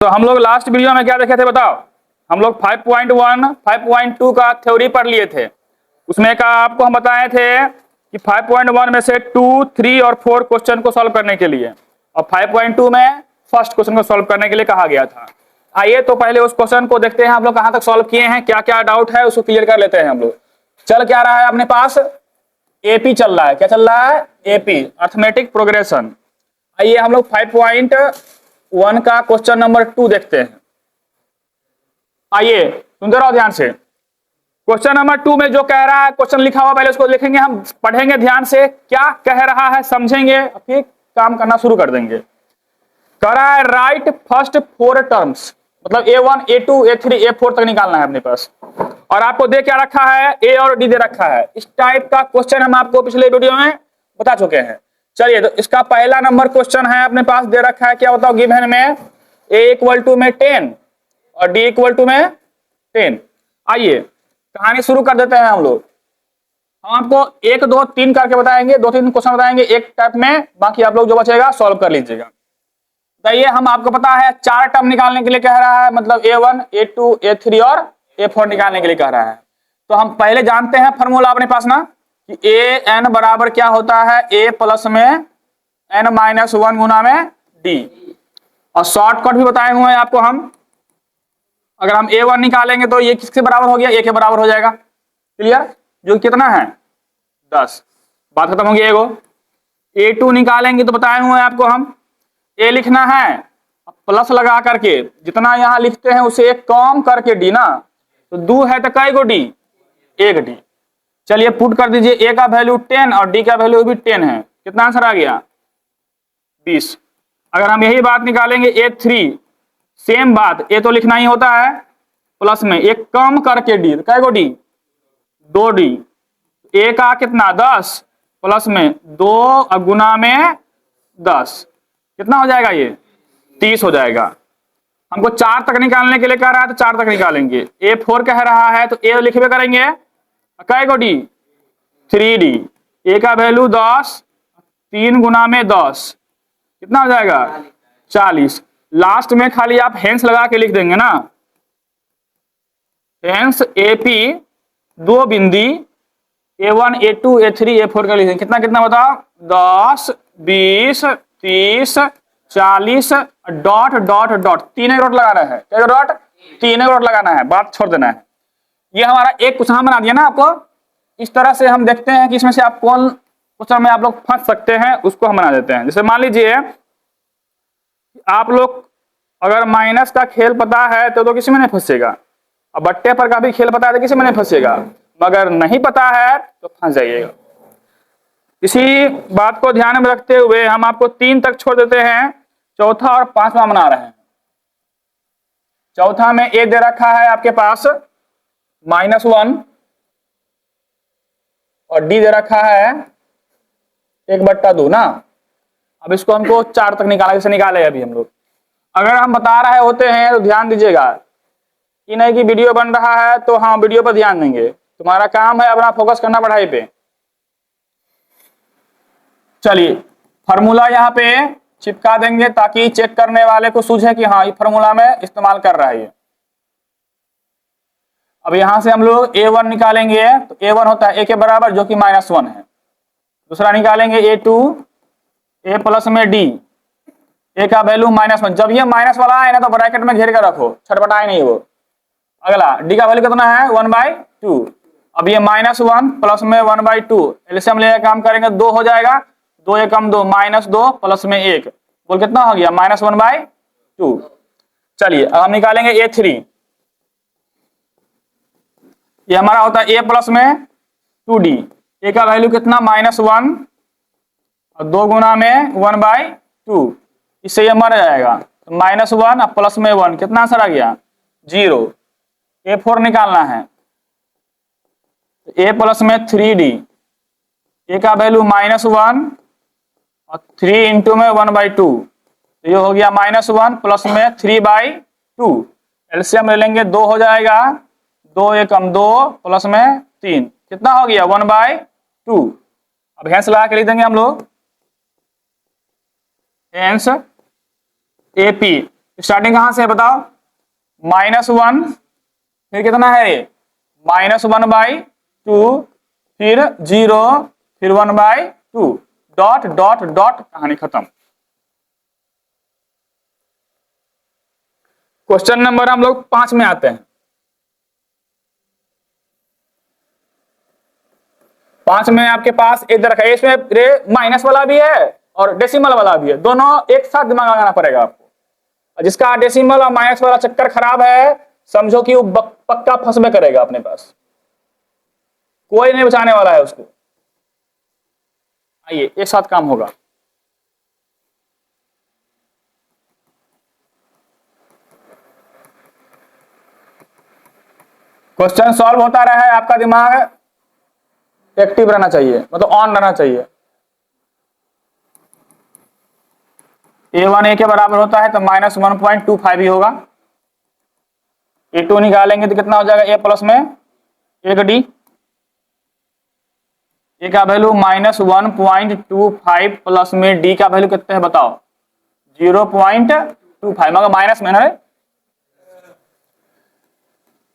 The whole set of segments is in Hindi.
तो हम लोग लास्ट वीडियो में क्या देखे थे बताओ। हम लोग 5.1 5.2 का थ्योरी पढ़ लिए थे। उसमें का आपको हम बताए थे कि 5.1 में से 2, 3 और 4 क्वेश्चन को सॉल्व करने के लिए, और 5.2 में फर्स्ट क्वेश्चन को सॉल्व करने के लिए कहा गया था। आइए तो पहले उस क्वेश्चन को देखते हैं हम लोग कहां तक सॉल्व किए हैं, क्या क्या डाउट है उसको क्लियर कर लेते हैं हम लोग। चल क्या रहा है अपने पास, एपी चल रहा है। क्या चल रहा है? AP, arithmetic progression. आइए हम लोग 5.1 का क्वेश्चन नंबर 2 देखते हैं। आइए सुनते रहो ध्यान से। क्वेश्चन नंबर 2 में जो कह रहा है, क्वेश्चन लिखा हुआ पहले उसको लिखेंगे, हम पढ़ेंगे ध्यान से क्या कह रहा है, समझेंगे, फिर काम करना शुरू कर देंगे। कह रहा है राइट फर्स्ट 4 टर्म्स, मतलब A1 A2 A3 A4 तक निकालना है अपने पास। और आपको दे क्या रखा है, ए और डी दे रखा है। इस टाइप का क्वेश्चन हम आपको पिछले वीडियो में बता चुके हैं। चलिए तो इसका पहला नंबर क्वेश्चन है अपने पास दे रखा है, क्या बताओ गिवन में a इक्वल टू में 10 और d इक्वल टू में 10। आइए कहानी शुरू कर देते हैं हम लोग। हम आपको 1 2 3 करके बताएंगे, 2-3 क्वेश्चन बताएंगे एक टाइप में, बाकी आप लोग जो बचेगा सॉल्व कर लीजिएगा। बताइए, हम आपको पता है 4 टर्म निकालने के लिए कह रहा है, मतलब A1 A2 A3 और A4 निकालने के लिए कह रहा है। तो हम पहले जानते हैं फॉर्मूला अपने पास ना, कि ए एन बराबर क्या होता है, ए प्लस में n-1 गुना में डी। और शॉर्टकट भी बताए हुए हैं आपको हम। अगर हम A1 निकालेंगे तो ये किसके बराबर हो गया, ए के बराबर हो जाएगा। क्लियर? जो कितना है 10। बात खत्म हो गई। एगो A2 निकालेंगे तो बताए हुए हैं आपको हम, ए लिखना है प्लस लगा करके, जितना यहां लिखते हैं उसे एक कम करके डी ना, तो 2 है तो कई गो डी, 1 डी। चलिए पुट कर दीजिए, ए का वैल्यू 10 और डी का वैल्यू भी 10 है। कितना आंसर आ गया? 20। अगर हम यही बात निकालेंगे A3, सेम बात, ए तो लिखना ही होता है प्लस में एक कम करके डी, तो कै गो डी, 2 डी। ए का कितना 10 प्लस में 2 गुना में 10, कितना हो जाएगा ये 30 हो जाएगा। हमको 4 तक निकालने के लिए कह रहा है तो 4 तक निकालेंगे। A4 कह रहा है तो ए लिखबे करेंगे कै गो डी, 3 डी। ए का वैल्यू 10, 3 गुना में 10, कितना हो जाएगा 40। लास्ट में खाली आप हेंस लगा के लिख देंगे ना, हेंस एपी 2 बिंदी A1 A2 A3 A4 का लिखेंगे। कितना कितना बताओ, 10 20 30 40 डॉट डॉट डॉट, 3 डॉट लगाना है। क्या डॉट? 3 डॉट लगाना है, बात छोड़ देना है। ये हमारा एक क्वेश्चन बना दिया ना आपको। इस तरह से हम देखते हैं कि इसमें से आप कौन क्वेश्चन में आप लोग फंस सकते हैं, उसको हम बना देते हैं। जैसे मान लीजिए आप लोग अगर माइनस का खेल पता है तो किसी में नहीं फंसेगा, और बट्टे पर का भी खेल पता है तो किसी में नहीं फंसेगा, मगर नहीं पता है तो फंस जाइएगा। इसी बात को ध्यान में रखते हुए हम आपको 3 तक छोड़ देते हैं, चौथा और 5वां बना रहे हैं। चौथा में ए दे रखा है आपके पास -1 और डी दे रखा है 1/2 ना। अब इसको हमको 4 तक निकाला, जैसे निकाले अभी हम लोग। अगर हम बता रहे होते हैं तो ध्यान दीजिएगा कि नहीं कि वीडियो बन रहा है तो हाँ वीडियो पर ध्यान देंगे। तुम्हारा काम है अपना फोकस करना पढ़ाई पे। चलिए फार्मूला यहाँ पे चिपका देंगे ताकि चेक करने वाले को सूझे कि हाँ ये फार्मूला में इस्तेमाल कर रहा है ये। अब यहां से हम लोग A1 निकालेंगे तो A1 होता है ए के बराबर, जो कि -1 है। दूसरा निकालेंगे A2, ए प्लस में डी, ए का वैल्यू -1। जब ये माइनस वाला है ना तो ब्रैकेट में घेर कर रखो, छटपटाए नहीं वो। अगला डी का वैल्यू कितना है 1/2। अब ये -1 प्लस में 1/2, एलसीएम लेकर काम करेंगे 2 हो जाएगा, 2 एकम 2, -2 प्लस में 1, बोल कितना हो गया -1/2। चलिए अब हम निकालेंगे A3। ये हमारा होता है ए प्लस में 2d, ए का वैल्यू कितना -1 और 2 गुना में 1/2, इससे ये मर जाएगा। तो -1 और प्लस में 1, कितना आंसर आ गया 0। A4 निकालना है, ए प्लस में 3d, ए का वैल्यू -1 और 3 इंटू में 1/2, तो ये हो गया -1 प्लस में 3/2। एलसीएम ले लेंगे 2 हो जाएगा, 2 एकम 2 प्लस में 3, कितना हो गया 1/2। अब हेंस लगा के लिख देंगे हम लोग, हेंस एपी स्टार्टिंग कहां से है बताओ, -1, फिर कितना है ये -1/2, फिर 0, फिर 1/2, डॉट डॉट डॉट, कहानी खत्म। क्वेश्चन नंबर हम लोग 5 में आते हैं। 5 में आपके पास एक रखा है, इसमें रे माइनस वाला भी है और डेसिमल वाला भी है, दोनों एक साथ दिमाग लगाना पड़ेगा आपको। जिसका डेसिमल और माइनस वाला चक्कर खराब है, समझो कि वो पक्का फंस में करेगा अपने पास, कोई नहीं बचाने वाला है उसको। आइए एक साथ काम होगा। क्वेश्चन सॉल्व होता रहा है, आपका दिमाग एक्टिव रहना चाहिए, मतलब ऑन रहना चाहिए। A1 A के बराबर होता है तो -1.25 ही होगा। A2 निकालेंगे तो कितना हो जाएगा, A प्लस में 1D। A का वैल्यू -1.25 प्लस में D का वैल्यू कितना है बताओ, 0.25, मगर माइनस में ना है,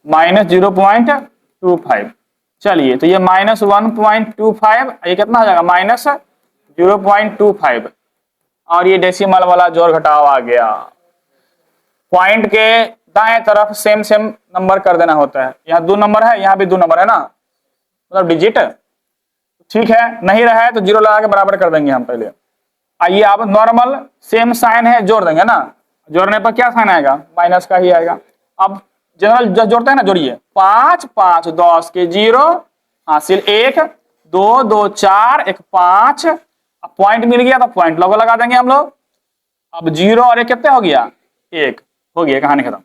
-0.25। चलिए तो ये -1.25, ये कितना हो जाएगा -0.25, और ये डेसिमल वाला जोड़ घटाव आ गया। पॉइंट के दाएं तरफ सेम सेम नंबर कर देना होता है, यहाँ 2 नंबर है, यहाँ भी 2 नंबर है ना, मतलब डिजिट, ठीक है। नहीं रहा है तो 0 लगा के बराबर कर देंगे हम पहले। आइए अब नॉर्मल सेम साइन है, जोड़ देंगे ना, जोड़ने पर क्या साइन आएगा, माइनस का ही आएगा। अब जनरल जोड़ते हैं ना, जोड़िए, 5 5 10 के 0 हासिल 1 2 2 4 1 5, अब पॉइंट मिल गया तो पॉइंट लोगो लगा देंगे हम लोग। अब 0 और 1 कितने हो गया, 1 हो गया, कहानी खत्म।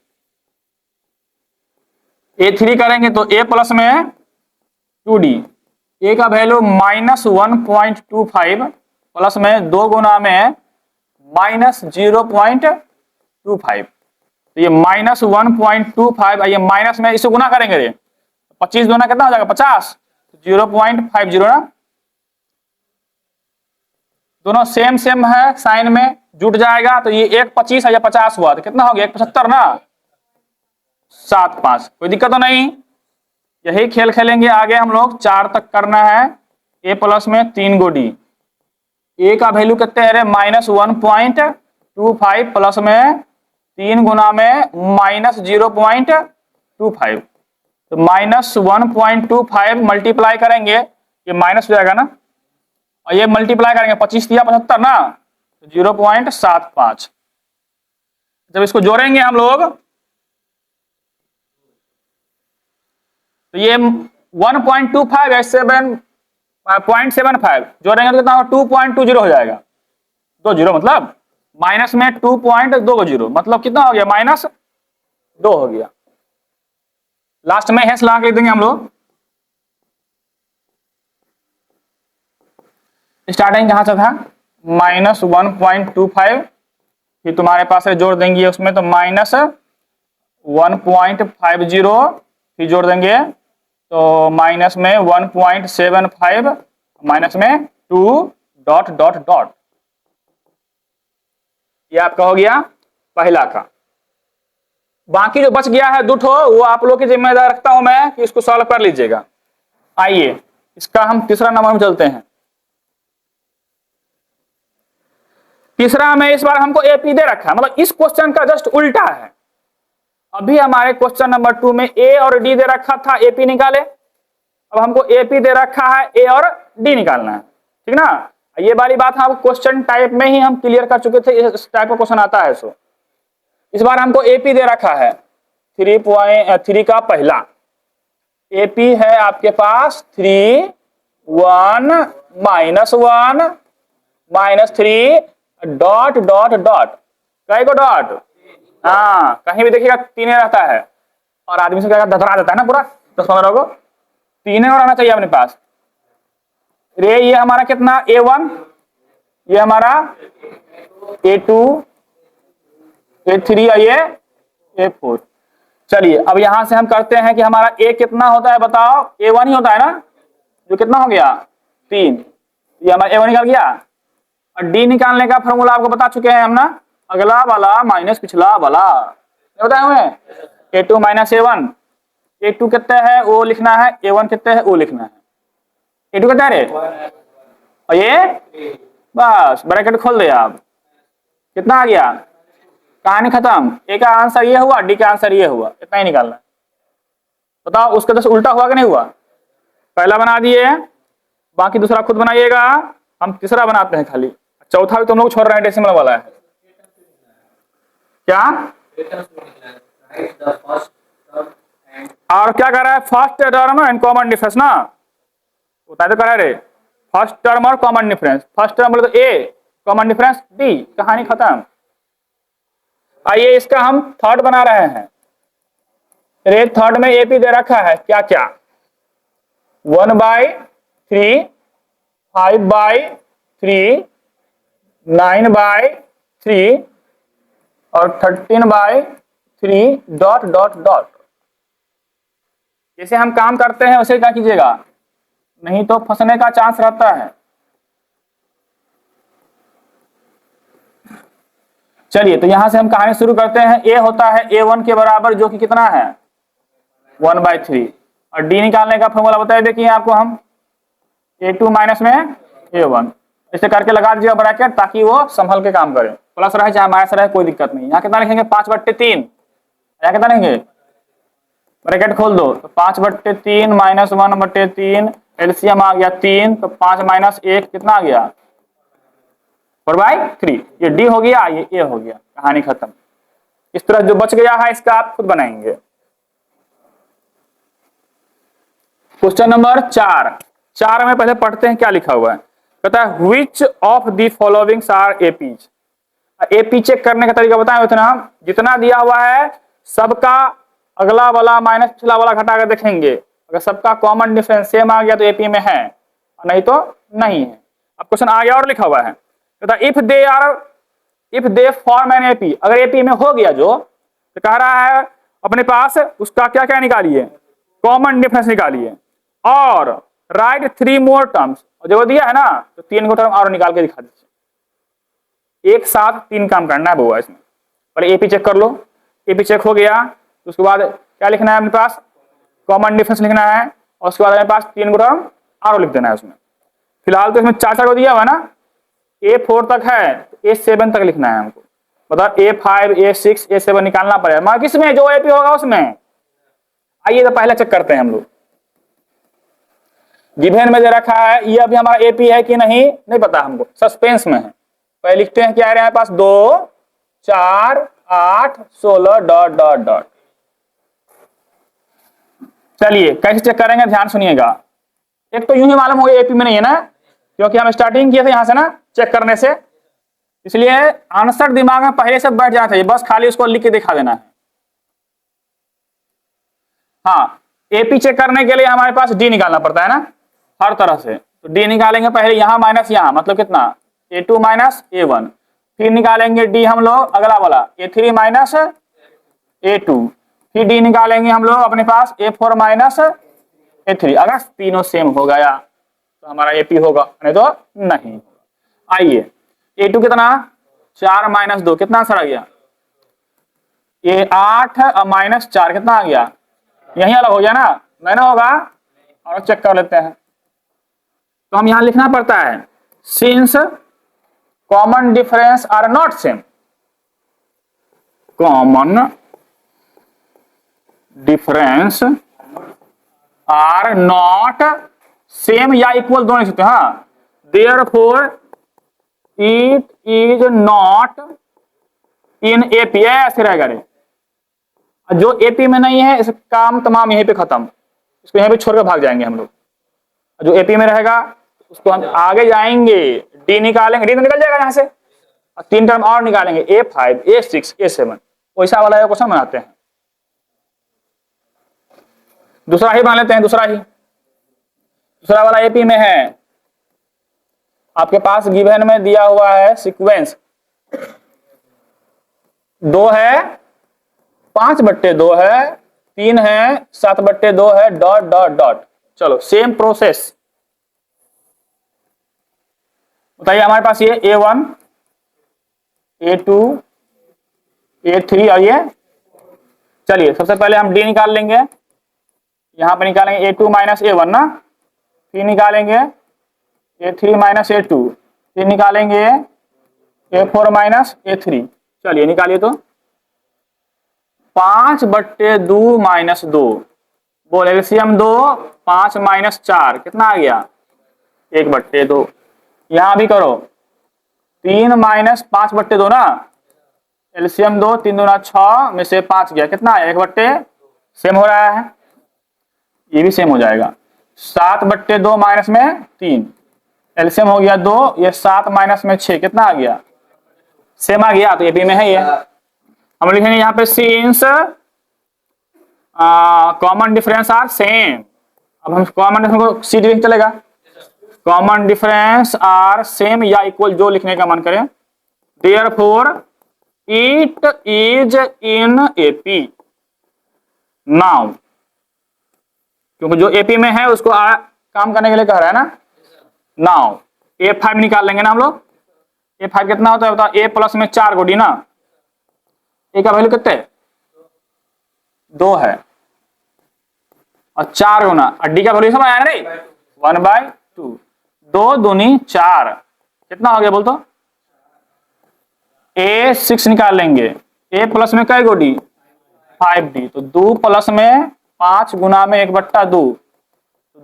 A3 करेंगे तो A प्लस में 2D, A का वैल्यू -1.25 प्लस में 2 गुना में -0.25, तो ये -1.25, ये माइनस में इसे गुना करेंगे, रे 25 गुना कितना हो जाएगा 50, 0.50 ना, दोनों सेम सेम है, साइन में जुट जाएगा तो ये 1.25 है या 50 हुआ तो कितना हो गया 1.75 ना, 7.5, कोई दिक्कत तो नहीं। यही खेल खेलेंगे आगे हम लोग, 4 तक करना है। A प्लस में 3 गो D, A का वैल्यू कितने है, -1.25 प्लस में 3 गुना में -0.25, तो -1.25 मल्टीप्लाई करेंगे, ये माइनस हो जाएगा ना, और ये मल्टीप्लाई करेंगे 25 दिया 75 ना, तो 0.75। जब इसको जोड़ेंगे हम लोग तो ये 1.25 है 0.75, जोड़ेंगे तो कितना होगा 2.20 हो जाएगा, 20 मतलब माइनस में 2.20, मतलब कितना हो गया -2 हो गया। लास्ट में हैश लगा के देंगे हम लोग। स्टार्टिंग कहां से था, -1.25, फिर तुम्हारे पास है जोड़ देंगे उसमें तो -1.50, फिर जोड़ देंगे तो माइनस में 1.75, माइनस में 2 डॉट डॉट डॉट, ये आपका हो गया पहला का। बाकी जो बच गया है दुठो, वो आप लोग की जिम्मेदारी रखता हूं मैं कि इसको सॉल्व कर लीजिएगा। आइए इसका हम तीसरा नंबर में चलते हैं। तीसरा में इस बार हमको एपी दे रखा है, मतलब इस क्वेश्चन का जस्ट उल्टा है। अभी हमारे क्वेश्चन नंबर 2 में ए और डी दे रखा था, एपी निकाले। अब हमको एपी दे रखा है, ए और डी निकालना है, ठीक ना। ये वाली बात हम क्वेश्चन टाइप में ही हम क्लियर कर चुके थे, इस टाइप का क्वेश्चन आता है। सो इस बार हमको एपी दे रखा है 3 का पहला एपी है आपके पास 3 1 -1 -3 डॉट डॉट डॉट, कई को डॉट, हाँ कहीं भी देखिएगा 3 रहता है, और आदमी से क्या धधरा देता है ना पूरा 10-15 को, 3 और आना चाहिए अपने पास। रे ये हमारा कितना A1, ये हमारा A2 A3 और ये A4। चलिए अब यहां से हम करते हैं कि हमारा A कितना होता है बताओ, A1 ही होता है ना, जो कितना हो गया 3, ये हमारा A1 निकल गया। और D निकालने का फॉर्मूला आपको बता चुके हैं हम ना, अगला वाला माइनस पिछला वाला, बताए हुए A2 माइनस A1। A2 कितने है वो लिखना है, A1 कितने है वो लिखना है। A2 कितना है रे, और ये बस ब्रैकेट खोल दे आप, कितना आ गया, कहानी खत्म। ए का आंसर ये हुआ, डी का आंसर ये हुआ, इतना ही निकालना। बताओ उसका जैसे उल्टा हुआ कि नहीं हुआ। पहला बना दिए, बाकी दूसरा खुद बनाइएगा, हम तीसरा बनाते हैं खाली, चौथा भी तुम लोग छोड़ रहे हैं, डेसिमल वाला है क्या। और क्या कर रहा है, first term and common difference ना, उतना तो करा रे, फर्स्ट टर्म और कॉमन डिफरेंस। फर्स्ट टर्म बोले तो ए, कॉमन डिफरेंस डी, कहानी खत्म। आइए इसका हम थर्ड बना रहे हैं। रे थर्ड में एपी दे रखा है क्या क्या, 1/3, 5/3, 9/3 और 13/3 डॉट डॉट डॉट। जैसे हम काम करते हैं उसे क्या कीजिएगा, नहीं तो फंसने का चांस रहता है। चलिए तो यहां से हम कहानी शुरू करते हैं। ए होता है A1 के बराबर, जो कि कितना है 1/3, और डी निकालने का फॉर्मूला बताए देखिए आपको हम, A2 माइनस में A1, इसे करके लगा दीजिए ब्रैकेट ताकि वो संभल के काम करे, प्लस रहे चाहे माइनस रहे कोई दिक्कत नहीं। यहाँ कितना लिखेंगे 5/3, यहाँ कितना लिखेंगे, ब्रैकेट खोल दो तो 5/3 माइनस 1/3, एलसीएम आ गया 3, तो 5 माइनस 1 कितना आ गया 4/3। ये डी हो गया, ये ए हो गया, कहानी खत्म। इस तरह जो बच गया है इसका आप खुद बनाएंगे। क्वेश्चन नंबर 4 में पहले पढ़ते हैं क्या लिखा हुआ है। कहता है which of the followings are APs. AP check करने का तरीका बताएं, उतना जितना दिया हुआ है सबका अगला वाला माइनस पिछला वाला घटा कर देखेंगे, अगर सबका कॉमन डिफरेंस सेम आ गया तो एपी में है, और नहीं तो नहीं है। अब क्वेश्चन आगे और लिखा हुआ है, कहता if they form an AP, अगर एपी में हो गया जो, तो कह रहा है अपने पास उसका क्या क्या निकालिए, कॉमन डिफरेंस निकालिए, और राइट 3 मोर टर्म्स, और जो दिया है ना तो 3 को टर्म और निकाल के दिखा दीजिए। एक साथ 3 काम करना है बुआ इसमें। पहले एपी चेक कर लो, एपी चेक हो गया तो उसके बाद क्या लिखना है अपने पास, कॉमन डिफरेंस लिखना है, और उसके बाद अपने पास 3 को टर्म और लिख देना है उसमें। फिलहाल तो इसमें 4 को दिया हुआ ना, A4 तक है तो A7 तक लिखना है हमको, मतलब A5, A6, A7 निकालना पड़ेगा, मगर किसमें जो एपी होगा उसमें। आइए तो पहले चेक करते हैं हम लोग। गिवन में दे रखा है, ये अभी हमारा एपी है कि नहीं पता हमको, सस्पेंस में है। पहले लिखते हैं क्या है हमारे पास, 2, 4, 8, 16 डॉट डॉट डॉट। चलिए कैसे चेक करेंगे ध्यान सुनिएगा। एक तो यूं ही मालूम हो गया एपी में नहीं है ना, क्योंकि हम स्टार्टिंग किए थे यहां से ना चेक करने से, इसलिए आंसर दिमाग में पहले से बैठ जाना चाहिए, बस खाली उसको लिख के दिखा देना है। हाँ, एपी चेक करने के लिए हमारे पास डी निकालना पड़ता है ना हर तरह से, तो डी निकालेंगे पहले यहां माइनस यहां, मतलब कितना A2 माइनस A1, फिर निकालेंगे डी हम लोग अगला वाला A3 माइनस A2, फिर डी निकालेंगे हम लोग अपने पास A4 माइनस A3। अगर तीनों सेम हो गया तो हमारा एपी होगा, नहीं तो नहीं। आइए A2 कितना 4 माइनस 2, कितना आंसर आ गया, ये 8 और माइनस 4 कितना आ गया, यही अलग हो गया ना, नहीं ना होगा, और चेक कर लेते हैं। तो हम यहां लिखना पड़ता है since common difference are not same, common difference are not same या इक्वल दोनों लिखते हैं। हाँ, therefore it is not in AP, ऐसे रहेगा रे। जो एपी में नहीं है इसका काम तमाम यहीं पे खत्म, इसको यहीं पे छोड़कर भाग जाएंगे हम लोग। जो एपी में रहेगा उसको हम आगे जाएंगे, डी निकालेंगे, डी तो निकल जाएगा यहां से, और 3 टर्म और निकालेंगे A5, A6, A7, वैसा वाला क्वेश्चन बनाते हैं। दूसरा ही बना लेते हैं, दूसरा वाला एपी में है, आपके पास गिवन में दिया हुआ है सीक्वेंस 2 है, 5/2 है, 3 है, 7/2 है, डॉट डॉट डॉट। चलो सेम प्रोसेस बताइए, हमारे पास ये A1, A2, A3 और ये, चलिए सबसे पहले हम D निकाल लेंगे, यहाँ पे निकालेंगे A2 माइनस A1 ना, फिर निकालेंगे A3 माइनस A2, फिर निकालेंगे A4 माइनस A3। चलिए निकालिए तो 5/2 माइनस 2, बोल एलसीएम 2, 5 माइनस 4 कितना आ गया 1/2। यहां भी करो 3 माइनस 5/2 ना, एलसीएम 2, 3 दूना 6 में से 5 गया कितना है 1/, सेम हो रहा है, ये भी सेम हो जाएगा। 7/2 माइनस में 3, एलसीएम हो गया 2, ये 7 माइनस में 6 कितना आ गया, सेम आ गया, तो एपी में है ये। हम लिखेंगे यहाँ पे since common difference are same, अब हम कॉमन डिफरेंस को सी लिख चलेगा, कॉमन डिफरेंस आर सेम या इक्वल जो लिखने का मन करे, therefore it is in AP now, क्योंकि जो एपी में है उसको काम करने के लिए कह रहा है ना। नाउ A5 निकाल लेंगे ना हम लोग, A5 कितना होता है बताओ, A प्लस में 4 को डी ना, A का वैल्यू कितने 2 है और 4 गुना और डी का वैल्यू समझ आया नहीं 1/2, 2 दूनी 4 कितना हो गया बोल तो, A6 निकाल लेंगे, A प्लस में कै गो डी 5D, तो 2 प्लस में 5 गुना में 1/2,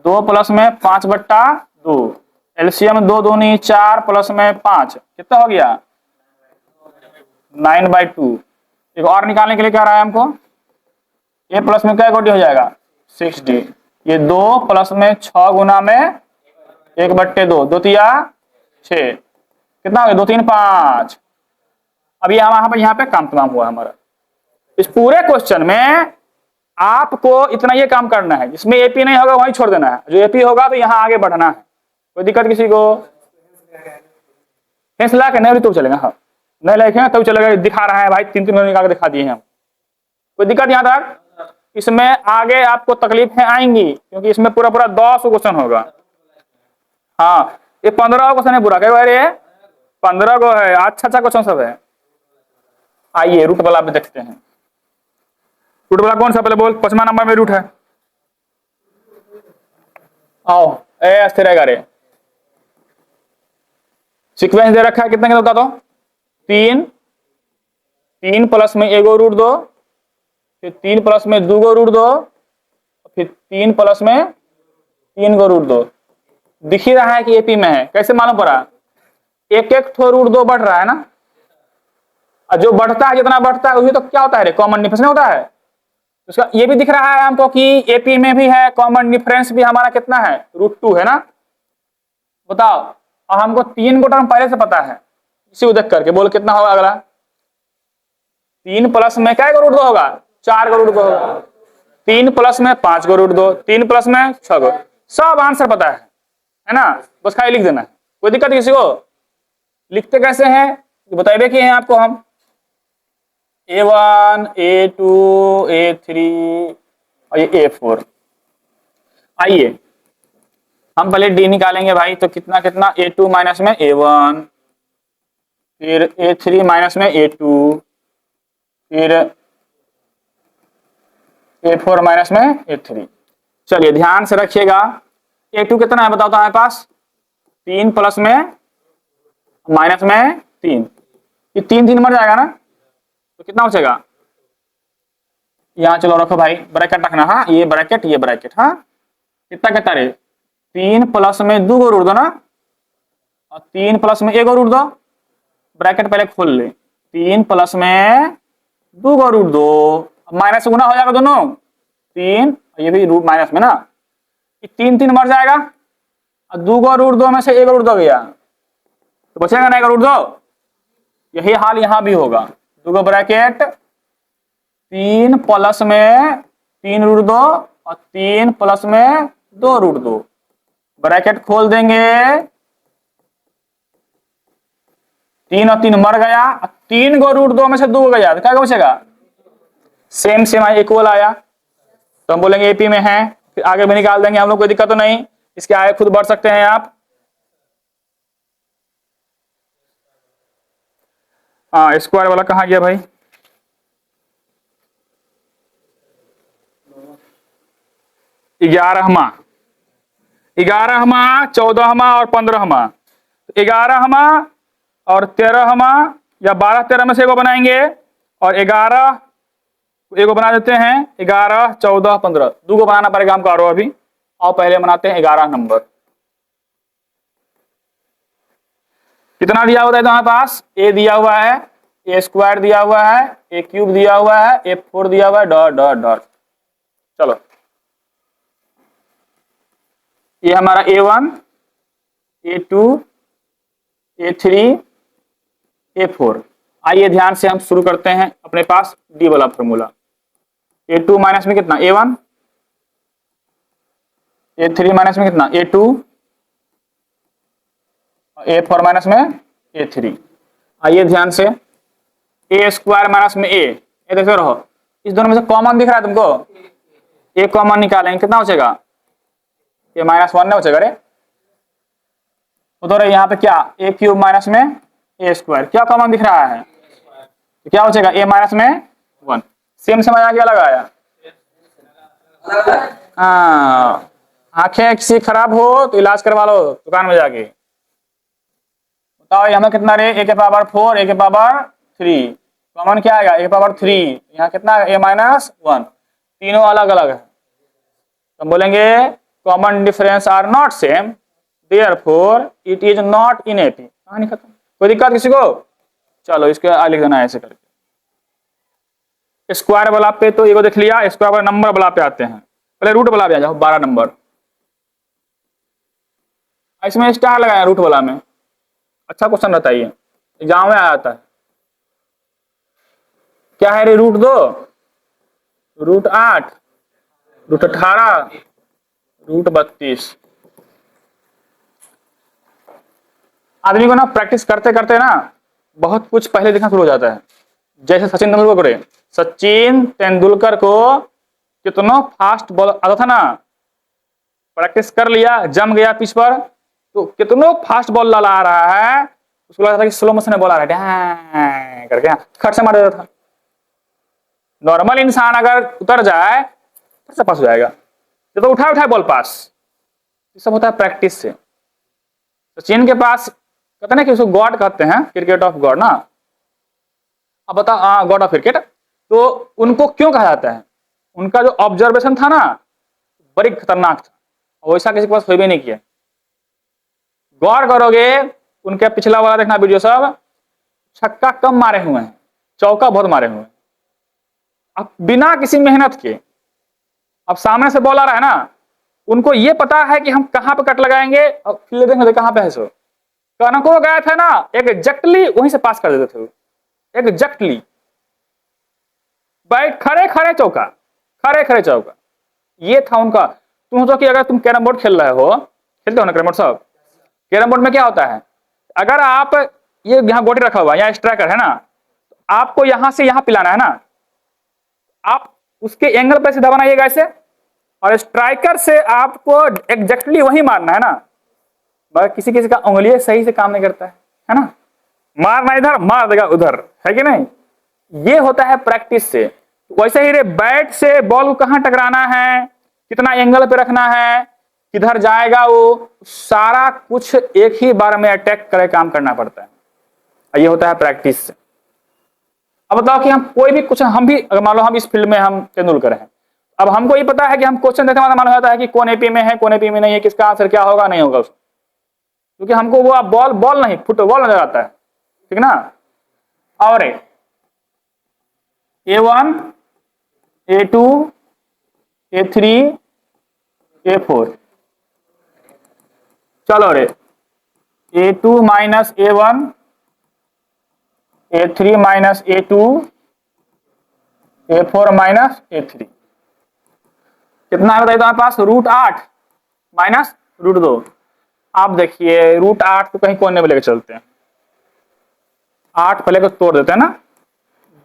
2 प्लस में 5/2, एलसीएम 2 दूनी 4 प्लस में 5 कितना हो गया 9/2। एक और निकालने के लिए क्या रहा है हमको, A प्लस में क्या गोडी हो जाएगा 6D, ये 2 प्लस में 6 गुना में 1/2, 2 तिया 6 कितना हो गया 2 3 5। अभी यहाँ पे काम तमाम हुआ हमारा। इस पूरे क्वेश्चन में आपको इतना ये काम करना है, जिसमें एपी नहीं होगा वहीं छोड़ देना है, जो एपी होगा तो यहाँ आगे बढ़ना है। कोई दिक्कत किसी को, ला के नहीं तो चलेगा, हाँ नहीं लिखे तब चलेगा, दिखा रहा है भाई 3 निकाल के दिखा दिए हैं हम, कोई दिक्कत यहाँ तक। इसमें आगे आपको तकलीफें आएंगी क्योंकि इसमें पूरा 10 क्वेश्चन होगा। हाँ ये 15 क्वेश्चन है पूरा, कह 15 को है, अच्छा क्वेश्चन सब है। आइए रूट वाला भी देखते हैं, रूट वाला कौन सा पहले बोल, 5वां नंबर में रूट है, आओ ए स्थिर रे, सीक्वेंस दे रखा है कितने का बता दो, 3 प्लस में 1 गो रूट 2, फिर 3 प्लस में 2 गो रूट 2, फिर 3 प्लस में 3 गो रूट 2। दिख ही रहा है कि एपी में है, कैसे मालूम पड़ा, एक ठो रूट 2 बढ़ रहा है ना, और जो बढ़ता है जितना बढ़ता है वही तो क्या होता है कॉमन डिफरेंस नहीं होता है, उसका ये भी दिख रहा है हमको कि एपी में भी है, कॉमन डिफरेंस भी हमारा कितना है √2 है ना। बताओ, और हमको 3 को टर्म पहले से पता है, इसी को देख करके बोल कितना होगा अगला, 3 प्लस में क्या रूट 2 होगा 4 का रूट 2 होगा, 3 प्लस में 5 को रूट 2, 3 प्लस में 6 को, सब आंसर पता है ना, बस खाली लिख देना है। कोई दिक्कत किसी को, लिखते कैसे हैं बताइए कि हैं आपको हम, A1 A2 A3 और ये A4। आइए हम पहले D निकालेंगे भाई, तो कितना कितना A2 माइनस में A1, फिर A3 माइनस में A2, फिर A4 माइनस में A3। चलिए ध्यान से रखिएगा, A2 कितना है बताओ तो हमारे पास 3 प्लस में माइनस में 3, ये 3 मर जाएगा ना, तो कितना बचेगा, यहाँ चलो रखो भाई ब्रैकेट रखना, हाँ ये ब्रैकेट, हाँ कितना कहता रे 3 प्लस में 2 गो रूट दो ना, और 3 प्लस में 1 गो रूट दो, ब्रैकेट पहले खोल ले, 3 प्लस में 2 गो रूट दो, माइनस से गुना हो जाएगा दोनों 3, ये भी रूट माइनस में ना, 3 मर जाएगा, और 2 गो रूट 2 में से 1 रूट 2 गया, तो बचेगा ना 1 रूट 2। यही हाल यहाँ भी होगा, 2 गो ब्रैकेट 3 प्लस में 3 रूट 2 और 3 प्लस में 2 रूट 2, ब्रैकेट खोल देंगे, 3 और 3 मर गया, 3 गो रूट 2 में से 2 गया, तो क्या बचेगा सेम इक्वल आया, तो हम बोलेंगे एपी में है, फिर आगे भी निकाल देंगे हम लोग, कोई दिक्कत तो नहीं, इसके आगे खुद बढ़ सकते हैं आप। हाँ स्क्वायर वाला कहाँ गया भाई, 11वां, 11वां, 14वां और 15वां। 11वां और 13वां या 12-13 में से एगो बनाएंगे और 11 एगो बना देते हैं। 11, 14, 15 दो को बनाना पड़ेगा हमको और अभी। और पहले बनाते हैं 11 नंबर। कितना दिया हुआ है तुम्हारे पास? ए दिया हुआ है, ए स्क्वायर दिया हुआ है, ए क्यूब दिया हुआ है, ए 4 दिया हुआ है, डॉट डॉट डॉट। चलो ये हमारा A1, A2, A3, A4। आइए ध्यान से हम शुरू करते हैं। अपने पास डी वाला फॉर्मूला। A2 माइनस में कितना? A1, A3 माइनस में कितना? A2, A4 माइनस में A3। आइए ध्यान से, ए स्क्वायर माइनस में ए देखते रहो, इस दोनों में से कॉमन दिख रहा है तुमको? ए कॉमन निकालेंगे, कितना बचेगा? ये -1 नहीं बचेगा रे। तो यहाँ पे क्या? ए क्यूब माइनस में ए स्क्वायर, क्या कॉमन दिख रहा है? तो क्या बचेगा? ए माइनस में 1। सेम समझ आ गया? लगाया? हाँ, आंखें किसी खराब हो तो इलाज करवा लो दुकान में जाके। बताओ हमें कितना रे? ए के पावर 4, ए के पावर 3, कॉमन क्या आएगा? ए के पावर 3। यहाँ कितना? ए -1। तीनों अलग अलग है, तो बोलेंगे common difference are not same, therefore it is not in AP. कहानी खत्म। कोई दिक्कत किसी को? चलो इसके आ लिख देना ऐसे करके। स्क्वायर वाला पे तो एगो देख लिया, स्क्वायर वाला नंबर वाला पे आते हैं। पहले रूट वाला पे आ जाओ, 12 नंबर। इसमें स्टार लगाया रूट वाला में, अच्छा क्वेश्चन रहता है ये, एग्जाम में आ जाता है। क्या है रे? √2, √8, √18, √32। आदमी को ना प्रैक्टिस करते करते ना बहुत कुछ पहले देखना शुरू हो जाता है। जैसे सचिन तेंदुलकर को कितना फास्ट बॉल आता था ना, प्रैक्टिस कर लिया, जम गया पिच पर, तो कितना फास्ट बॉल ला रहा है, उसको लगता था कि स्लो मोशन में बॉल आ रहा है करके खट से मार देता था। नॉर्मल इंसान अगर उतर जाए तो पास हो जाएगा, तो उठाए बॉल पास। ये सब होता है प्रैक्टिस से। सचिन के पास कहते ना कि उसको गॉड कहते हैं, क्रिकेट ऑफ गॉड ना। अब बता, गॉड ऑफ क्रिकेट। तो उनको क्यों कहा जाता है? उनका जो ऑब्जर्वेशन था ना बड़ी खतरनाक था, वैसा किसी के पास हो भी नहीं किया। गौर करोगे उनके पिछला वाला देखना वीडियो, सब छक्का कम मारे हुए हैं, चौका बहुत मारे हुए हैं। अब बिना किसी मेहनत के, अब सामने से बॉल आ रहा है ना, उनको ये पता है कि हम कहां पे कट लगाएंगे, और फील्ड देखेंगे कहां पे है। सो कनको गए थे ना, एग्जैक्टली वहीं से पास कर देते थे, एग्जैक्टली बैठ खड़े खड़े चौका, खड़े खड़े चौका। ये था उनका। तुम सोचो कि अगर तुम कैरम बोर्ड खेल रहे हो, खेलते हो ना कैरम बोर्ड सब, कैरम बोर्ड में क्या होता है, अगर आप ये यहाँ गोटी रखा हुआ है, यहाँ स्ट्राइकर है ना, आपको यहां से यहां पिलाना है ना, आप उसके एंगल पर से दबाना ये ऐसे, और स्ट्राइकर से आपको एग्जैक्टली वही मारना है ना। मगर किसी किसी का उंगली सही से काम नहीं करता है ना, मारना इधर मार देगा उधर, है कि नहीं। ये होता है प्रैक्टिस से। वैसे ही रे, बैट से बॉल को कहां टकराना है, कितना एंगल पे रखना है, किधर जाएगा, वो सारा कुछ एक ही बार में अटैक करे काम करना पड़ता है। ये होता है प्रैक्टिस से। अब बताओ कि हम कोई भी क्वेश्चन, हम भी अगर मान लो हम इस फील्ड में हम तेंदुलकर हैं, अब हमको ये पता है कि हम क्वेश्चन देखने वाला मालूम होता है कि कौन एपी में है, कौन एपी में नहीं है, किसका आंसर क्या होगा नहीं होगा, क्योंकि हमको वो बॉल नहीं फुटबॉल नजर आता है, ठीक ना। और A1, A2, A3, A4। चलो रे, A2 minus A1, A3 minus A2, A4 minus A3। कितना है बताइए तुम्हारे पास? √8 माइनस √2। आप देखिए √8 को कहीं कोने में लेकर चलते हैं, 8 पहले को तोड़ देते हैं ना,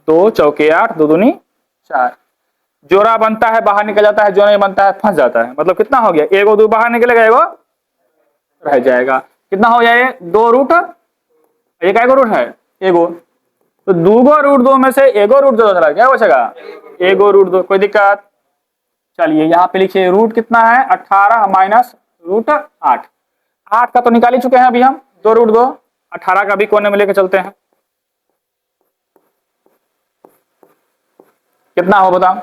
2 चौके 8, 2 दूनी 4। जोड़ा बनता है बाहर निकल जाता है, जो नहीं बनता है फंस जाता है। मतलब कितना हो गया? एगो 2 बाहर निकलेगा, एगो रह जाएगा। कितना हो जाए? 2 रूट, एक एगो रूट है एगो, तो 2 √2 में से एगो √2 क्या बचेगा? एगो √2। कोई दिक्कत? चलिए यहाँ पे लिखिए रूट कितना है 18 माइनस रूट 8। 8 का तो निकाल ही चुके हैं अभी हम, 2 रूट 2, 18 का भी कोने में लेके चलते हैं। कितना हो बताओ?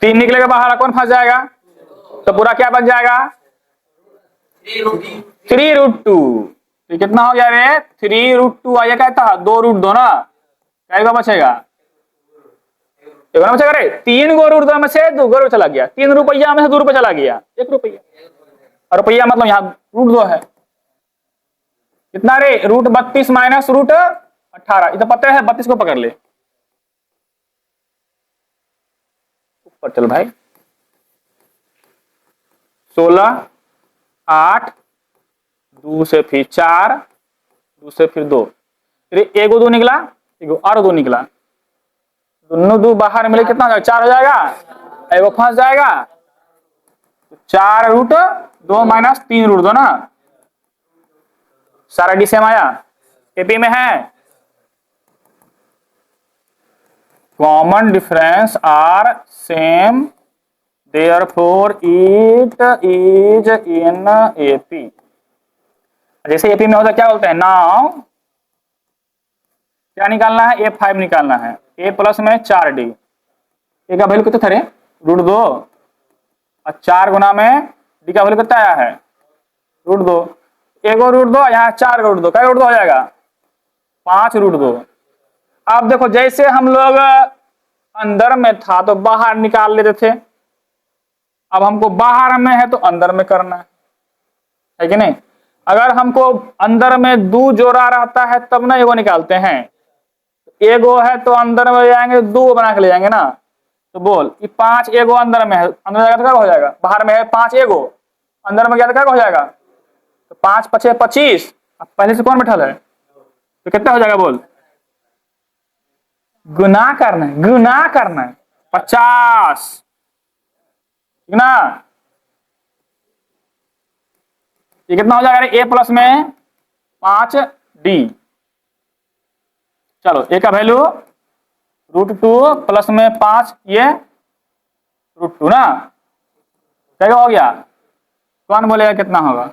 3 निकलेगा बाहर, कौन फंस जाएगा? तो पूरा क्या बन जाएगा? 3 रूट 2। तो कितना हो गया रे? 3 रूट 2 आया, क्या था 2 रूट 2 ना, क्या बचेगा? बचेगा रे 3 गो रूट 2 में से 2 गो चला गया, 3 रुपया में से 2 रुपया चला गया, 1 रुपया। और रुपया मतलब यहाँ रूट 2 है। कितना रे? Root 32 minus root 18। इधर पता है 32 को पकड़ ले, ऊपर चल भाई। 16 8 2 से फिर 4 2 से फिर 2, फिर एगो 2 निकला, एगो और 2 निकला, दोनों 2 बाहर मिले कितना हो जाएगा? 4 हो जाएगा, एगो फंस जाएगा। तो 4 रूट 2 माइनस 3 रूट 2 ना, सारा डी सेम आया। एपी में है common difference are same therefore it is in AP. जैसे एपी में होता क्या बोलते हैं? नाउ क्या निकालना है? A5 निकालना है। A प्लस में 4D, ए का वैल्यू कितना था रे? रूट 2, और 4 गुना में डी का वैल्यू कितना आया है? रूट 2। एगो रूट 2, यहाँ 4 रूट 2, क्या रूट 2 हो जाएगा? 5 रूट 2। अब देखो जैसे हम लोग अंदर में था तो बाहर निकाल लेते थे, अब हमको बाहर में है तो अंदर में करना है कि नहीं? अगर हमको अंदर में 2 जोड़ा रहता है तब ना एगो निकालते हैं, एगो है तो अंदर में जाएंगे 2 बना के ले जाएंगे ना। तो बोल कि 5 एगो अंदर में है, अंदर जाएगा तो क्या हो जाएगा? बाहर में है 5 एगो, अंदर में गया तो क्या हो जाएगा? तो 5 5 25। अब पहले से कौन बैठल है तो कितना हो जाएगा? बोल, गुना करना है, गुना करना है 50, ठीक ना? ये कितना हो जाएगा? ए प्लस में 5D। चलो ए का वैल्यू रूट 2 प्लस में 5, ये रूट 2 ना, क्या हो गया? कौन बोलेगा कितना होगा?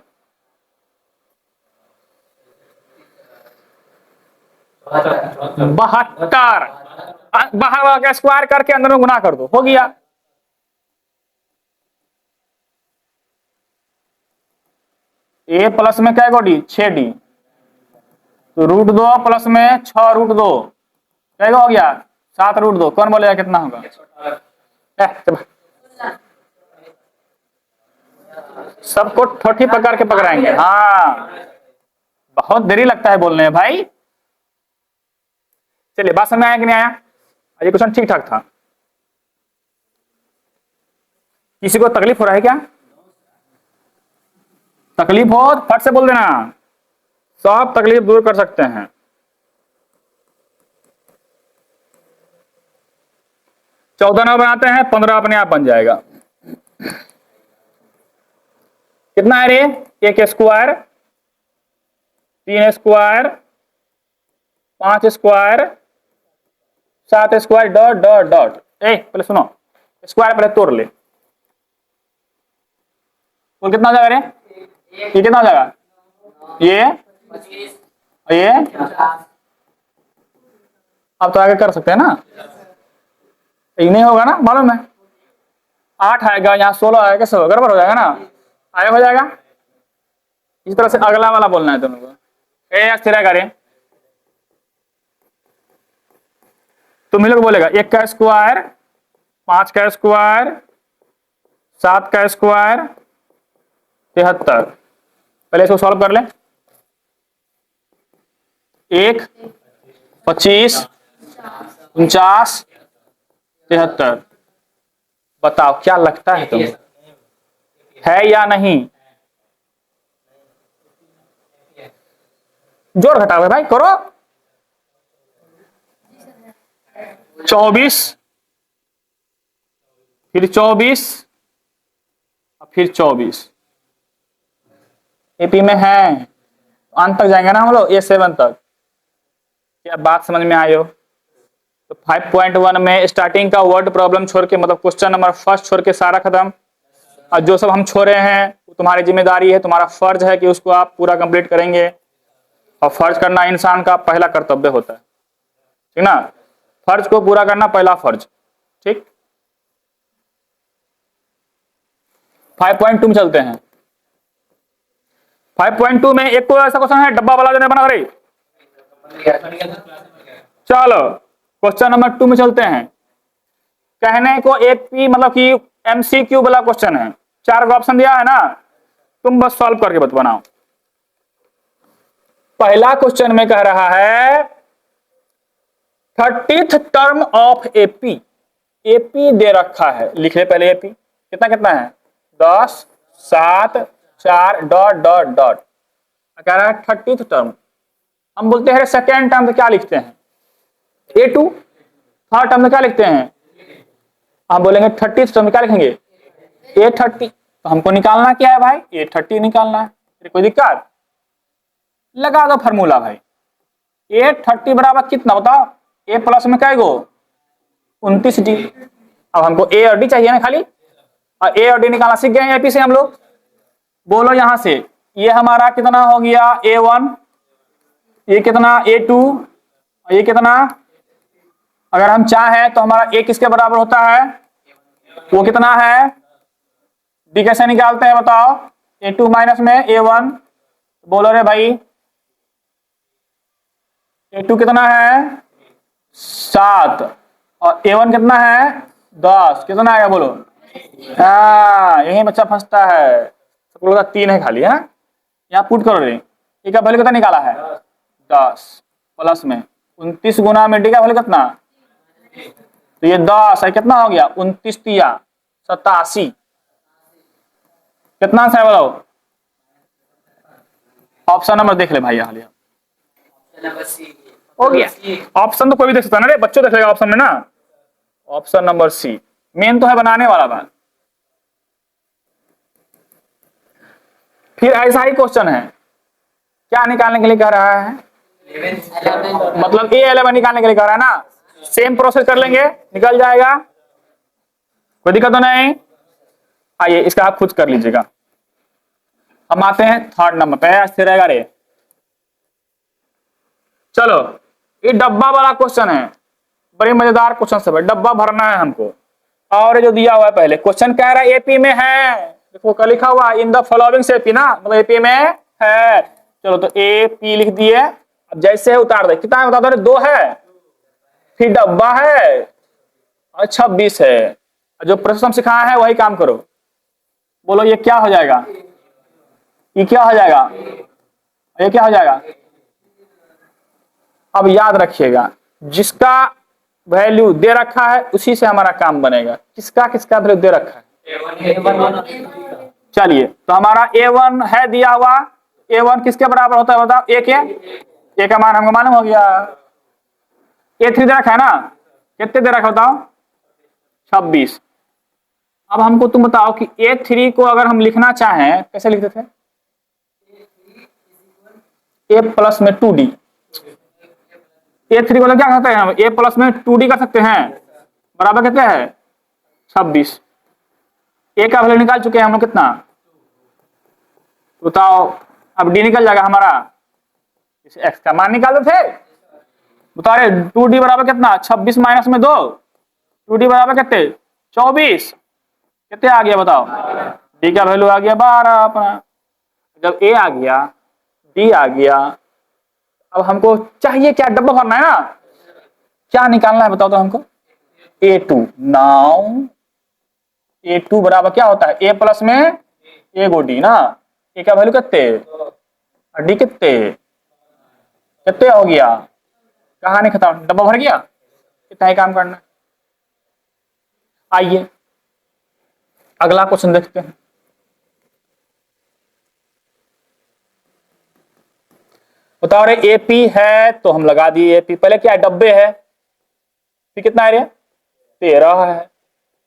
72। बाहर का स्क्वायर करके अंदर में गुना कर दो, हो गया। ए प्लस में क्या डी? 6D। तो रूट 2 प्लस में 6 रूट 2, क्या हो गया? 7 रूट 2। कौन बोलेगा कितना होगा? सबको ठोठी पकड़ के पकड़ाएंगे। हाँ, बहुत देरी लगता है बोलने में भाई। चलिए बात समझ में आया कि नहीं आया? ये क्वेश्चन ठीक ठाक था। किसी को तकलीफ हो रहा है क्या? तकलीफ हो फट से बोल देना, सब तकलीफ दूर कर सकते हैं। चौदह नंबर बनाते हैं, 15 अपने आप बन जाएगा। कितना है रे? 1 square, 3 square, 5 square, 7 square, dot dot dot. पहले सुनो, स्क्वायर पहले तोड़ ले। तो कितना हो जाएगा रे? ये कितना हो जाएगा? ये अब तो आगे कर सकते हैं ना, ये नहीं होगा ना, मालूम है? 8 आएगा, यहाँ 16 आएगा, कैसे होगा? गड़बड़ हो जाएगा ना, आगे हो जाएगा। इस तरह से अगला वाला बोलना है तुम लोग। स्थिर रे, तुम लोग बोलेगा 1 का स्क्वायर, 5 का स्क्वायर, 7 का स्क्वायर, 73। पहले इसको सॉल्व कर ले। 1 25 49 73। बताओ क्या लगता है तुम्हें, है या नहीं? जोड़ घटाओ है भाई, करो। 24, फिर 24, फिर 24। एपी में है, अंत तक जाएंगे ना हम लोग, A7 तक। क्या बात समझ में आई हो? तो तो 5.1 में स्टार्टिंग का वर्ड प्रॉब्लम छोड़ के, मतलब क्वेश्चन नंबर फर्स्ट छोड़ के सारा खत्म। और जो सब हम छोड़े हैं वो तुम्हारी जिम्मेदारी है, तुम्हारा फर्ज है कि उसको आप पूरा कंप्लीट करेंगे। और फर्ज करना इंसान का पहला कर्तव्य होता है, ठीक ना। फर्ज को पूरा करना पहला फर्ज, ठीक। 5.2 में चलते हैं। 5.2 में एक तो ऐसा क्वेश्चन है, डब्बा वाला जो बना रही। चलो क्वेश्चन नंबर 2 में चलते हैं। कहने को एपी मतलब कि एमसीक्यू वाला क्वेश्चन है, 4 का ऑप्शन दिया है ना, तुम बस सॉल्व करके बनाओ। पहला क्वेश्चन में कह रहा है 30th term of AP. AP दे रखा है, लिख ले पहले एपी कितना कितना है, 10, 7, 4 डॉट डॉट डॉट। कह रहा है 30th टर्म। हम बोलते हैं सेकेंड टर्म में क्या लिखते हैं, A2। थर्ड टर्म में क्या लिखते हैं, हम बोलेंगे 30th टर्म में क्या लिखेंगे, A30। तो हमको निकालना क्या है भाई, A30 निकालना है। कोई दिक्कत, लगा दो फॉर्मूला भाई। A30 बराबर कितना बताओ, A प्लस में क्या गो 29D। अब हमको A और D चाहिए ना खाली, और A और D निकालना सीख गए एपी से हम लोग। बोलो यहां से ये हमारा कितना हो गया A1, ये कितना A2, ये कितना, अगर हम चाहें तो हमारा A किसके बराबर होता है, वो कितना है, D कैसे निकालते हैं बताओ, A2 माइनस में A1। बोलो रे भाई A2 कितना है 7 और A1 कितना है 10, कितना आएगा बोलो। हाँ यही बच्चा फंसता है, सब लोग 3 है खाली है। यहाँ पुट करो रे, ए का वैल्यू कितना निकाला है 10 प्लस में 29 गुना में डी का वैल्यू कितना, तो ये 10 है, कितना हो गया 29 तिया 87। कितना है बताओ, ऑप्शन नंबर देख ले भाई, यहाँ हो गया। ऑप्शन तो कोई भी देख सकता है ना रे, बच्चों देख लेगा ऑप्शन में ना। ऑप्शन नंबर सी मेन तो है बनाने वाला बात। फिर ऐसा ही क्वेश्चन है, क्या निकालने के लिए कह रहा है, मतलब A11 निकालने के लिए कह रहा है ना। सेम प्रोसेस कर लेंगे, निकल जाएगा, कोई दिक्कत तो नहीं। आइए इसका आप खुद कर लीजिएगा। हम आते हैं थर्ड नंबर पे, अच्छे रहेगा रे। चलो ये डब्बा वाला क्वेश्चन है, बड़ी मजेदार क्वेश्चन सब है, डब्बा भरना है हमको। और जो दिया हुआ है पहले क्वेश्चन कह रहा है एपी में है, देखो क्या लिखा हुआ इन द फॉलोइंग से एपी ना, मतलब एपी में है। चलो तो एपी लिख दिए, अब जैसे उतार दे, कितना है बता दो, 2 है, फिर डब्बा है और 26 है। जो प्रोसेस हम सिखाया है वही काम करो। बोलो ये क्या हो जाएगा, ये क्या हो जाएगा, ये क्या हो जाएगा। अब याद रखिएगा जिसका वैल्यू दे रखा है उसी से हमारा काम बनेगा। किसका किसका वैल्यू दे रखा है, चलिए तो हमारा A1 है दिया हुआ, A1 किसके बराबर होता है बताओ, A के, A का मान हमको मालूम हो गया। A3 दे रखा है ना, कितने दे रखा बताओ 26। अब हमको तुम बताओ कि A3 को अगर हम लिखना चाहें कैसे लिखते थे, A प्लस में 2D। A3 को तो क्या कहते हैं हम, A प्लस में 2D कर सकते हैं, बराबर कितने हैं 26। A का वैल्यू निकाल चुके हैं हम लोग कितना, बताओ। अब D निकल जाएगा हमारा, इस X का मान निकाल थे, बता रहे 2D बराबर कितना 26 माइनस में 2, 2D बराबर कितने 24, कितने आ गया बताओ, D का वैल्यू आ गया 12 अपना। जब A आ गया D आ गया, अब हमको चाहिए क्या, डब्बा भरना है ना, क्या निकालना है बताओ तो हमको, A2। नाउ A2 बराबर क्या होता है, A प्लस में A गो D ना, A का वैल्यू कितने और D कितने, कितने हो गया, कहानी खत्म, डब्बा भर गया, कितना ही काम करना। आइए अगला क्वेश्चन देखते हैं। बताओ रे एपी है तो हम लगा दिए एपी, पहले क्या है डब्बे है, फिर कितना है रे 13 है,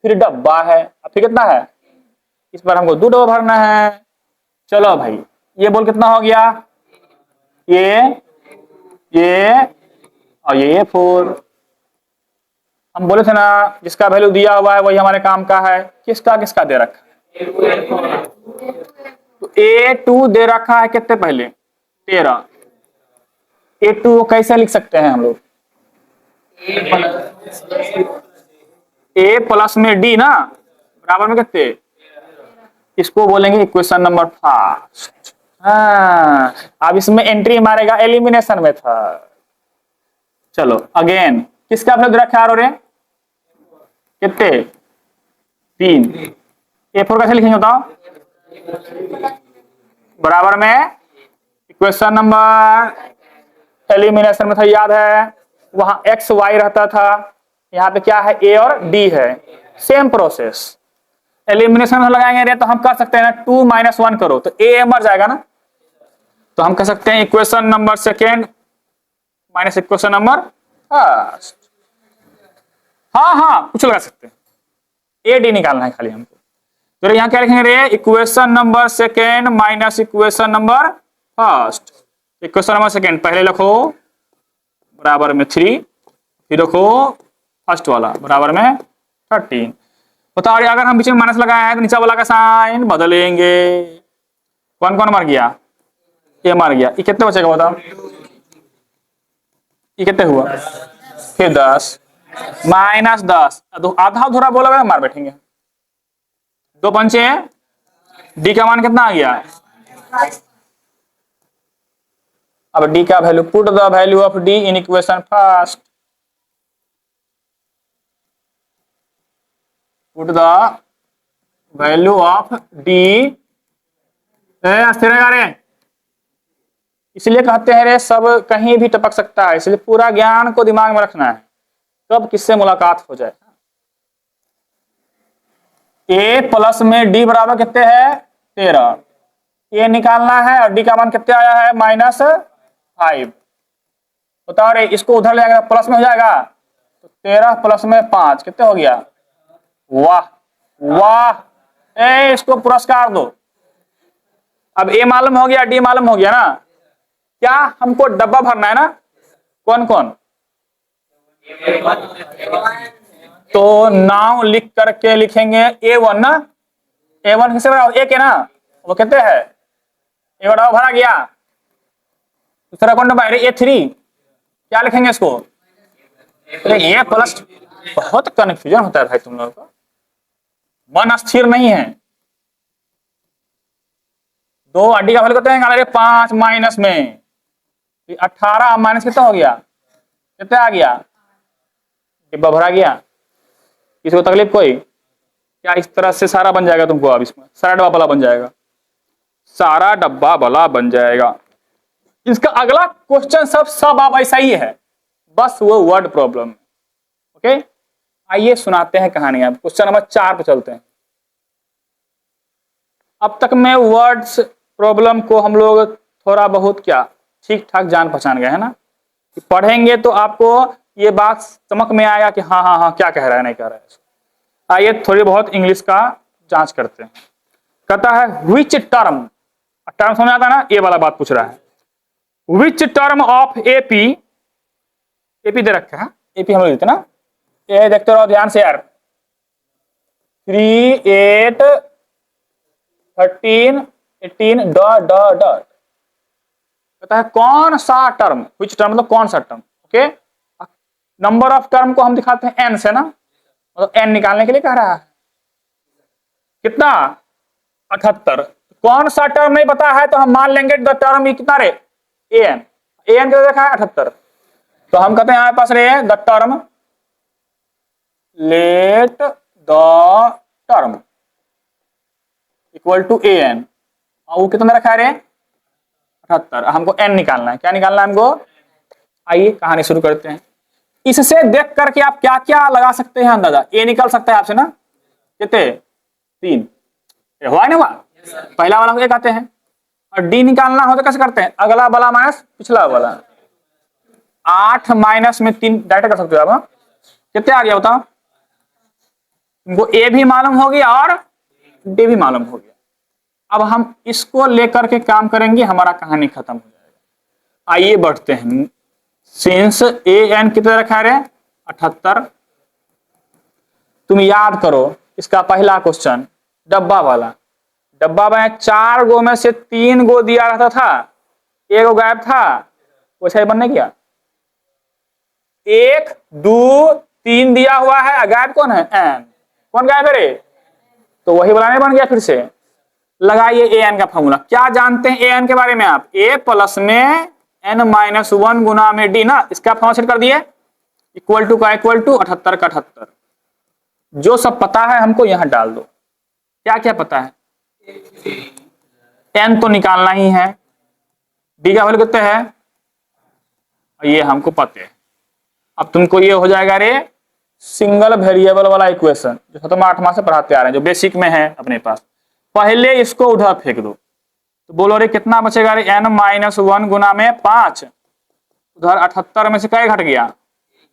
फिर डब्बा है, अब फिर कितना है, इस बार हमको 2 डब्बा भरना है। चलो भाई ये बोल कितना हो गया, ये और ये 4, हम बोले थे ना जिसका वैल्यू दिया हुआ है वही हमारे काम का है। किसका किसका दे रखा है? तो A2 दे रखा है कितने पहले 13। A2 को कैसे लिख सकते हैं हम लोग? A प्लस में D ना बराबर में कितने? इसको बोलेंगे इक्वेशन नंबर फर्स्ट। हाँ, अब इसमें एंट्री मारेगा एलिमिनेशन मेथड। चलो अगेन किसका वैल्यू दे रखा है? कितने? 3। A4 कैसे लिखेंगे बताओ? बराबर में इक्वेशन नंबर एलिमिनेशन मेथड याद है, वहां एक्स वाई रहता था, यहाँ पे क्या है ए और डी है। सेम प्रोसेस एलिमिनेशन में लगाएंगे रे तो हम कर सकते हैं ना 2 - 1 करो तो ए मर जाएगा ना, तो हम कह सकते हैं equation number second minus equation number first. हाँ हाँ कुछ लगा सकते हैं, ए डी निकालना है खाली हमको। तो यहाँ क्या लिखेंगे रे? Equation number second minus equation number first. Equation number second पहले लिखो बराबर में 3, फिर रखो फर्स्ट वाला बराबर में 13। बताओ अगर हम बीच में माइनस लगाए हैं तो नीचे वाला का साइन बदलेंगे। कौन कौन मर गया? ये मर गया। ये कितने बचेगा बताओ? ये कितने हुआ? फिर 10 माइनस 10 आधा अधूरा बोलोगे मार बैठेंगे। 2 पंचे हैं, डी का मान कितना आ गया? अब डी का value put the value of D in equation first. Put the value of D. अस्थिर रे, इसलिए कहते हैं रे सब कहीं भी टपक सकता है, इसलिए पूरा ज्ञान को दिमाग में रखना है कब किससे मुलाकात हो जाए। ए प्लस में डी बराबर कितने है? 13। ए निकालना है और डी का मान कितने आया है? -5। बताओ रे इसको उधर ले जाएगा प्लस में हो जाएगा तो 13 प्लस में 5 कितने हो गया? वाह वाह, इसको पुरस्कार दो। अब ए मालूम हो गया, डी मालूम हो गया ना। क्या हमको डब्बा भरना है ना? कौन कौन? तो नाम लिख करके लिखेंगे A1 ना। A1 किससे बराबर? ए के ना, वो कितने है? ए बराबर भरा गया। दूसरा कौन नंबर है? A3। क्या लिखेंगे इसको? ए प्लस। बहुत कन्फ्यूजन होता है भाई तुम लोगों का, मन स्थिर नहीं है। 2 डी का वैल्यू कितने हैं? 5 माइनस में 18 माइनस कितना हो गया? कितना आ गया? डिब्बा भरा गया। इसको तकलीफ कोई? क्या इस तरह से सारा बन जाएगा तुमको? अब इसमें सारा डब्बा भला बन जाएगा, सारा डब्बा भला बन जाएगा। इसका अगला क्वेश्चन सब अब ऐसा ही है, बस वो वर्ड प्रॉब्लम। ओके आइए सुनाते हैं कहानी। अब क्वेश्चन नंबर 4 पे चलते हैं। अब तक में वर्ड्स प्रॉब्लम को हम लोग थोड़ा बहुत क्या ठीक ठाक जान पहचान गए है ना, कि पढ़ेंगे तो आपको ये बात समझ में आएगा कि हाँ हाँ हाँ क्या कह रहा है नहीं कह रहा है। आइए थोड़ी बहुत इंग्लिश का जांच करते हैं। कहता है विच टर्म, टर्म समझ आता है ना, ये वाला बात पूछ रहा है। Which term of AP, AP दे रखा है, एपी हम लोग देते ना, ये देखते रहो ध्यान से यार। 3 8 13 18 डॉट डॉट डॉट। कहता है कौन सा टर्म, विच टर्म मतलब कौन सा term. Okay number of term को हम दिखाते हैं एन से ना, मतलब एन निकालने के लिए कह रहा है। कितना? 78। कौन सा टर्म नहीं पता है तो हम मान लेंगे द टर्म कितना रे? एन। एन क्या देखा है? 78। तो हम कहते हैं हमारे पास रे the term, let the term equal to a n. और वो कितना रखा है रे? 78। हमको एन निकालना है। क्या निकालना है हमको? आइए कहानी शुरू करते हैं। इससे देख करके आप क्या क्या लगा सकते हैं अंदाजा। ए निकल सकता है आपसे ना, कितने? 3। हुआ ना, हुआ पहला वाला को ए कहते हैं। और डी निकालना हो तो कैसे करते हैं? अगला वाला माइनस पिछला वाला। 8 माइनस में 3 डायरेक्ट कर सकते हो आप। कितने आ गया बताओ? वो ए भी मालूम हो गया और डी भी मालूम हो गया। अब हम इसको लेकर के काम करेंगे, हमारा कहानी खत्म हो जाएगा। आइए बढ़ते हैं। सिंस ए एन कितने रखा है? 78 तुम याद करो इसका पहला क्वेश्चन डब्बा वाला। डब्बा में 4 गो में से 3 गो दिया रहता था, 1 गो गायब था, वैसा ही बनने किया 1 2 3 दिया हुआ है, गायब कौन है? एन। कौन गायब है रे? तो वही वाला नहीं बन गया। फिर से लगाइए ए एन का फॉर्मूला। क्या जानते हैं ए एन के बारे में आप? ए प्लस में एन माइनस 1 गुना में डी ना, इसका फॉर्मूला सेट कर दिए, इक्वल टू का इक्वल टू 78 का 78। जो सब पता है हमको यहां डाल दो। क्या क्या पता है? एन तो निकालना ही है, डी का वैल्यू कितना है ये हमको पता है। अब तुमको ये हो जाएगा रे सिंगल वेरिएबल वाला इक्वेशन जो तुम 8वां से पढ़ाते आ रहे हैं, जो बेसिक में है अपने पास। पहले इसको उधर फेंक दो, तो बोलो रे कितना बचेगा रे? एन माइनस 1 गुना में 5, उधर 78 में से क्या घट गया?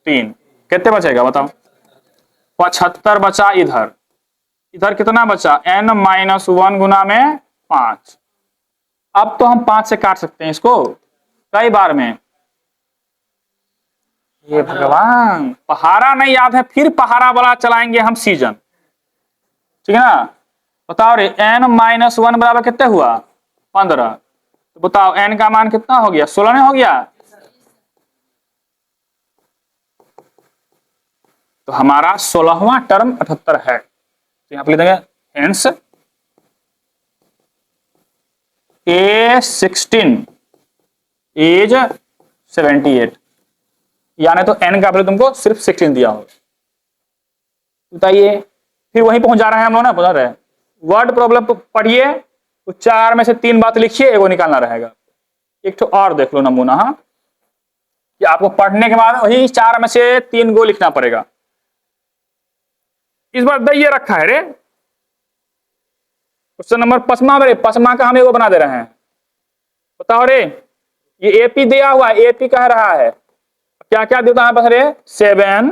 3। कितने बचेगा बताओ? 75 बचा। इधर इधर कितना बचा? एन माइनस 1 गुना में 5। अब तो हम 5 से काट सकते हैं इसको कई बार में। ये भगवान, पहाड़ा नहीं याद है, फिर पहाड़ा वाला चलाएंगे हम सीजन, ठीक है ना? बताओ रे एन माइनस 1 बराबर कितने हुआ? 15। तो बताओ एन का मान कितना हो गया? 16 नहीं हो गया? तो हमारा 16वां टर्म 78 है। तो यहां पर लिख देंगे हेंस A16 इज 78, यानी तो n का वैल्यू तुमको सिर्फ 16 दिया हो। बताइए, फिर वहीं पहुंच जा रहे हैं हम लोग ना, पहुंच रहे हैं। वर्ड प्रॉब्लम पढ़िए, तो 4 में से 3 बात लिखिए, एगो निकालना रहेगा। एक तो और देख लो नमूना, हाँ, कि आपको पढ़ने के बाद वही 4 में से 3 गो लिखना पड़ेगा। इस बार ये रखा है रे क्वेश्चन नंबर 5वां रे, 5वां का हम एगो बना दे रहे हैं। बताओ रे, ये एपी दिया हुआ है, एपी कह रहा है क्या क्या देता है बस रे? 7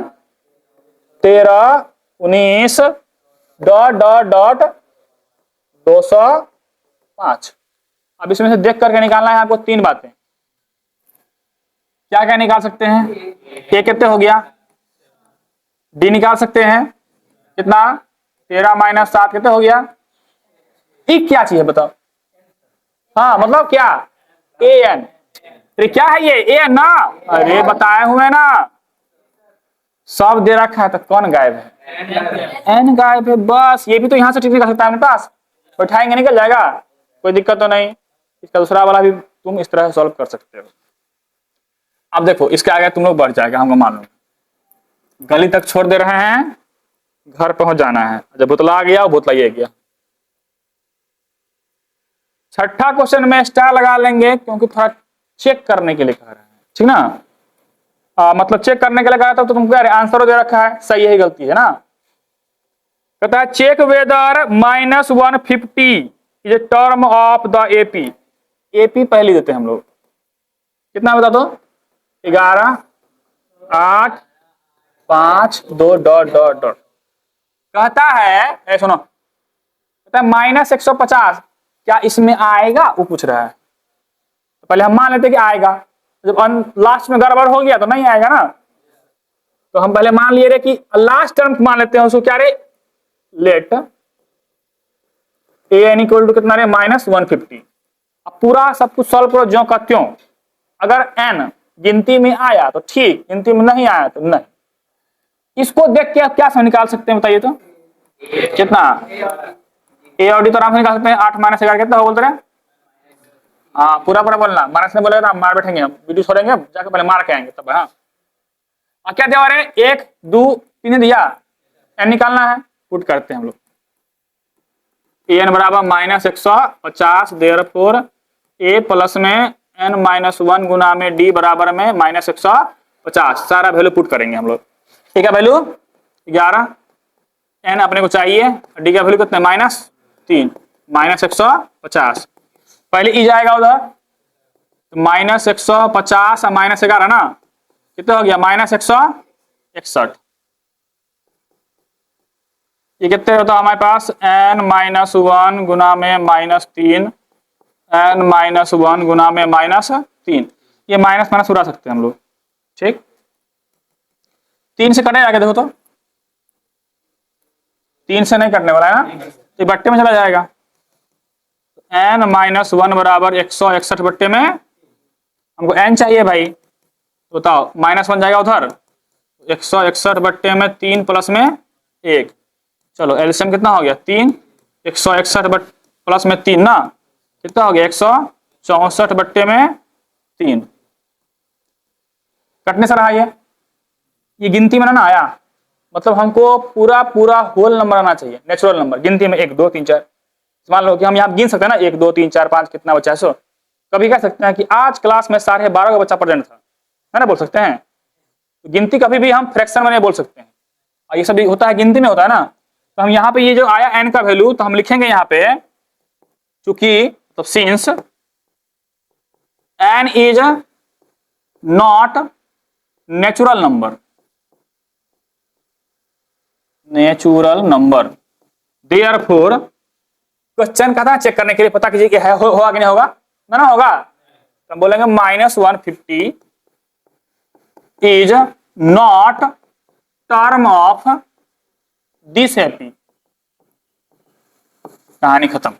13 19 डॉट डॉट डॉट 205। अब इसमें से देख करके निकालना है आपको 3 बातें। क्या क्या निकाल सकते हैं? ए कितने हो गया? डी निकाल सकते हैं कितना? 13 माइनस 7 कितने हो गया? ई क्या चीज है बताओ? हाँ मतलब क्या? A N. अरे क्या है ये? ए एन ना? अरे बताए हुए ना, सब दे रखा है, तो कौन गायब है? एन गायब है बस। ये भी तो यहां से ठीक निकाल सकता है अपने पास, बैठाएंगे निकल जाएगा, कोई दिक्कत तो नहीं। इसका दूसरा वाला भी तुम इस तरह से सॉल्व कर सकते हो। अब देखो इसके आगे तुम लोग बढ़ जाएगा, हमको मालूम। गली तक छोड़ दे रहे हैं, घर पहुंच जाना है। जब बोतला आ गया, बोतला ये गया। छठा क्वेश्चन में स्टार लगा लेंगे, क्योंकि थोड़ा चेक करने के लिए कह रहे हैं, ठीक ना? मतलब चेक करने के लिए कहा था, तो तुम कह रहे आंसर दे रखा है, सही है गलती है ना? कहता है check whether minus 150 is a term of the AP. AP पहले देते हैं हम लोग, कितना बता दो? 11 8 5 2 डॉट डॉट डॉट। कहता है सुनो, कहता है माइनस 150 क्या इसमें आएगा? वो पूछ रहा है। तो पहले हम मान लेते कि आएगा, जब लास्ट में गड़बड़ हो गया तो नहीं आएगा ना। तो हम पहले मान लिए रे कि लास्ट टर्म मान लेते हैं उसको, क्या रे? Let a n equal to कितना रे? माइनस 150। अब पूरा सब कुछ सॉल्व करो ज्यों का त्यों। अगर एन गिनती में आया तो ठीक, गिनती में नहीं आया तो नहीं। इसको देख के आप क्या समझ निकाल सकते हैं बताइए तो? कितना? ए और डी तो आराम से निकाल सकते हैं। 8 माइनस 11 कितना हो बोलते रहे? हाँ पूरा पूरा बोलना, माइनस नहीं बोलेगा तो मार बैठेंगे हम, वीडियो छोड़ेंगे जाकर पहले मार के आएंगे तब। हाँ क्या दिया रहे? 1 2 3 दिया, एन निकालना है, पुट करते हैं हम लोग। एन बराबर माइनस 150, देयरफॉर ए प्लस में एन माइनस 1 गुना में डी बराबर में माइनस 150। सारा वैल्यू पुट करेंगे हम लोग। ठीक है, वैल्यू 11, एन अपने को चाहिए, डी का वैल्यू कितना? Minus 3, minus 150। पहले ई जाएगा उधर, तो माइनस 150 और माइनस 11 ना, कितना हो गया? माइनस 161। ये कितने होता है हमारे पास? एन माइनस 1 गुना में माइनस 3, एन माइनस 1 गुना में माइनस 3। ये माइनस माइनस उड़ा सकते हैं हम लोग, ठीक। 3 से कटे आगे देखो तो 3 से नहीं कटने वाला है ना, तो बट्टे में चला जाएगा। n-1 बराबर 161 बट्टे में, हमको n चाहिए भाई, तो बताओ -1 जाएगा उधर, 161 बट्टे में 3 प्लस में 1, चलो एलसीएम कितना हो गया 3, 161 प्लस में 3 ना, कितना हो गया 164 बट्टे में 3। कटने से रहा ये गिनती में ना आया, मतलब हमको पूरा पूरा होल नंबर आना चाहिए, नेचुरल नंबर गिनती में 1 2 3 4। मान लो कि हम यहाँ गिन सकते हैं ना 1 2 3 4 5 कितना बचा है, सो कभी कह सकते हैं कि आज क्लास में 12.5 का बच्चा प्रेजेंट था, है ना, बोल सकते हैं। तो गिनती कभी भी हम फ्रैक्शन में नहीं बोल सकते हैं, और ये सब होता है गिनती में होता है ना। तो हम यहाँ पे ये जो आया n का वैल्यू, तो हम लिखेंगे यहाँ पे, चूंकि तो since n is not natural number therefore, question कहता है चेक करने के लिए, पता कीजिए कि है होगा कि नहीं होगा, ना होगा, तो हम बोलेंगे -150 is not term of this happy, कहानी खत्म।